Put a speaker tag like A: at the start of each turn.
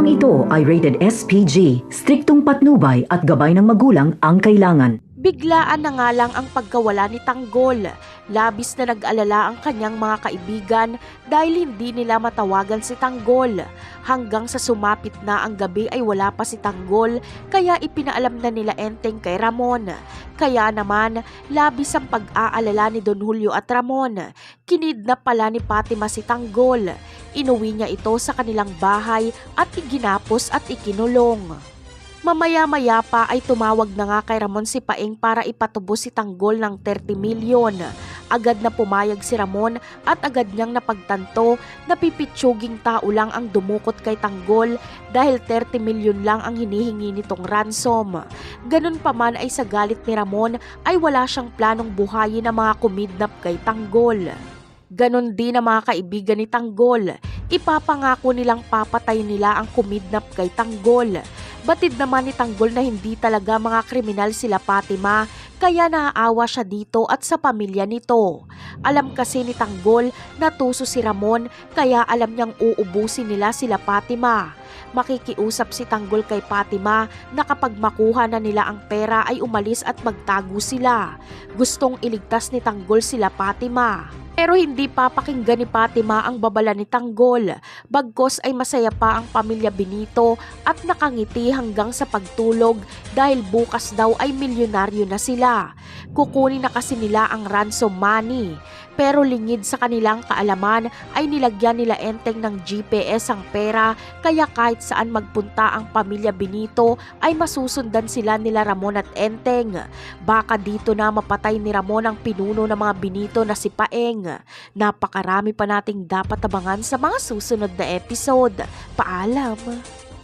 A: Programang ito ay rated SPG, striktong patnubay at gabay ng magulang ang kailangan.
B: Biglaan na nga lang ang pagkawala ni Tanggol. Labis na nag-alala ang kanyang mga kaibigan dahil hindi nila matawagan si Tanggol. Hanggang sa sumapit na ang gabi ay wala pa si Tanggol, kaya ipinaalam na nila Enteng kay Ramon. Kaya naman, labis ang pag-aalala ni Don Julio at Ramon. Kinidnap pala ni Fatima si Tanggol. Inuwi niya ito sa kanilang bahay at iginapos at ikinulong. Mamaya-maya pa ay tumawag na nga kay Ramon si Paeng para ipatubos si Tanggol ng 30 milyon. Agad na pumayag si Ramon at agad niyang napagtanto na pipitsuging tao lang ang dumukot kay Tanggol dahil 30 milyon lang ang hinihingi nitong ransom. Ganun pa man ay sa galit ni Ramon ay wala siyang planong buhayin ang mga kumidnap kay Tanggol. Ganon din ang mga kaibigan ni Tanggol. Ipapangako nilang papatay nila ang kumidnap kay Tanggol. Batid naman ni Tanggol na hindi talaga mga kriminal sila Fatima, kaya naaawa siya dito at sa pamilya nito. Alam kasi ni Tanggol na tuso si Ramon, kaya alam niyang uubusin nila sila Fatima. Makikiusap si Tanggol kay Fatima na kapag makuha na nila ang pera ay umalis at magtago sila. Gustong iligtas ni Tanggol sila Fatima. Pero hindi papakinggan ni Fatima ang babala ni Tanggol. Bagkos ay masaya pa ang pamilya Benito at nakangiti hanggang sa pagtulog dahil bukas daw ay milyonaryo na sila. Kukunin na kasi nila ang ransom money. Pero lingid sa kanilang kaalaman ay nilagyan nila Enteng ng GPS ang pera, kaya kahit saan magpunta ang pamilya Benito ay masusundan sila nila Ramon at Enteng. Baka dito na mapatay ni Ramon ang pinuno ng mga Benito na si Paeng. Napakarami pa nating dapat abangan sa mga susunod na episode. Paalam!